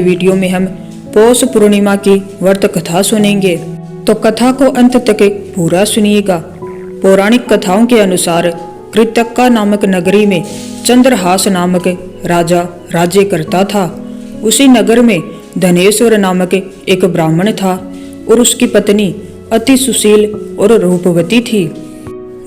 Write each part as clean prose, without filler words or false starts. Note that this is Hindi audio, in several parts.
वीडियो में हम पौष पूर्णिमा की व्रत कथा सुनेंगे, तो कथा को अंत तक पूरा सुनिएगा। पौराणिक कथाओं के अनुसार कृतक्का नामक नगरी में चंद्रहास नामक राजा राज्य करता था। उसी नगर में धनेश्वर नामक एक ब्राह्मण था और उसकी पत्नी अति सुशील और रूपवती थी।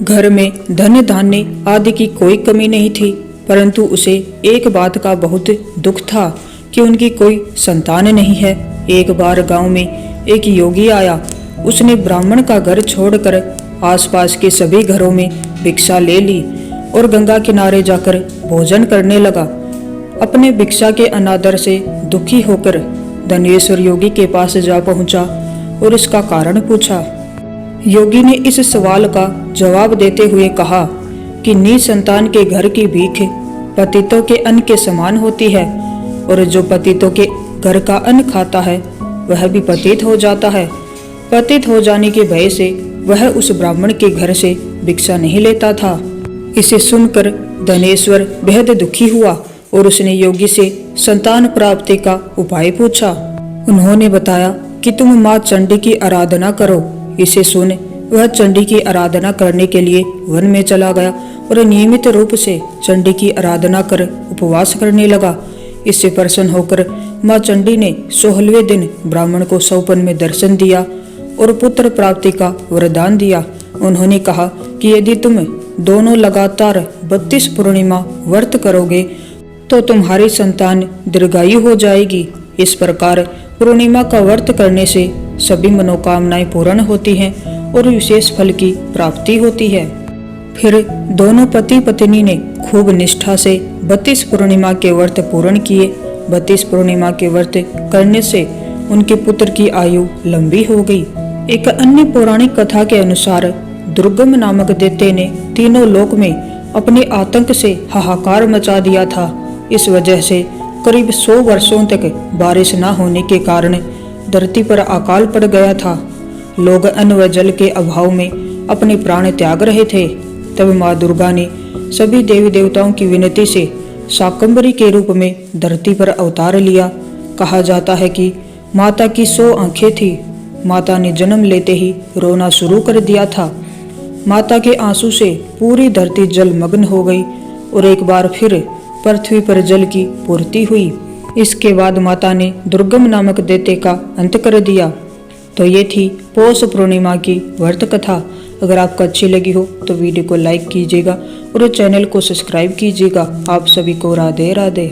घर में धन धान्य आदि की कोई कमी नहीं थी, परंतु उसे एक बात का बहुत दुख था कि उनकी कोई संतान नहीं है। एक बार गांव में एक योगी आया। उसने ब्राह्मण का घर छोड़कर आसपास के सभी घरों में भिक्षा ले ली और गंगा किनारे जाकर भोजन करने लगा। अपने भिक्षा के अनादर से दुखी होकर धनेश्वर योगी के पास जा पहुंचा और इसका कारण पूछा। योगी ने इस सवाल का जवाब देते हुए कहा कि निसंतान के घर की भीख पतितों के अन्न के समान होती है और जो पतितों के घर का अन्न खाता है वह भी पतित हो जाता है। पतित हो जाने के भय से वह उस ब्राह्मण के घर से भिक्षा नहीं लेता था। इसे सुनकर धनेश्वर बेहद दुखी हुआ और उसने योगी से संतान प्राप्ति का उपाय पूछा। उन्होंने बताया कि तुम माँ चंडी की आराधना करो। इसे सुन वह चंडी की आराधना करने के लिए वन में चला गया और नियमित रूप से चंडी की आराधना कर उपवास करने लगा। इससे प्रसन्न होकर माँ चंडी ने 16वें दिन ब्राह्मण को सौपन में दर्शन दिया और पुत्र प्राप्ति का वरदान दिया। उन्होंने कहा कि यदि तुम दोनों लगातार 32 पूर्णिमा व्रत करोगे तो तुम्हारी संतान दीर्घायु हो जाएगी। इस प्रकार पूर्णिमा का व्रत करने से सभी मनोकामनाएं पूर्ण होती हैं और विशेष फल की प्राप्ति होती है। फिर दोनों पति पत्नी ने खूब निष्ठा से 32 पूर्णिमा के व्रत पूर्ण किए। 32 पूर्णिमा के व्रत करने से उनके पुत्र की आयु लंबी हो गई। एक अन्य पौराणिक कथा के अनुसार दुर्गम नामक दैत्य ने तीनों लोक में अपने आतंक से हाहाकार मचा दिया था। इस वजह से करीब 100 वर्षों तक बारिश न होने के कारण धरती पर अकाल पड़ गया था। लोग अन्न व जल के अभाव में अपने प्राण त्याग रहे थे। तब माँ दुर्गा ने सभी देवी देवताओं की विनती से शाकंभरी के रूप में धरती पर अवतार लिया। कहा जाता है कि माता की 100 आंखें थी। माता ने जन्म लेते ही रोना शुरू कर दिया था। माता के आंसू से पूरी धरती जलमग्न हो गई और एक बार फिर पृथ्वी पर जल की पूर्ति हुई। इसके बाद माता ने दुर्गम नामक दैत्य का अंत कर दिया। तो ये थी पौष पूर्णिमा की व्रत कथा। अगर आपको अच्छी लगी हो तो वीडियो को लाइक कीजिएगा और चैनल को सब्सक्राइब कीजिएगा। आप सभी को राधे राधे।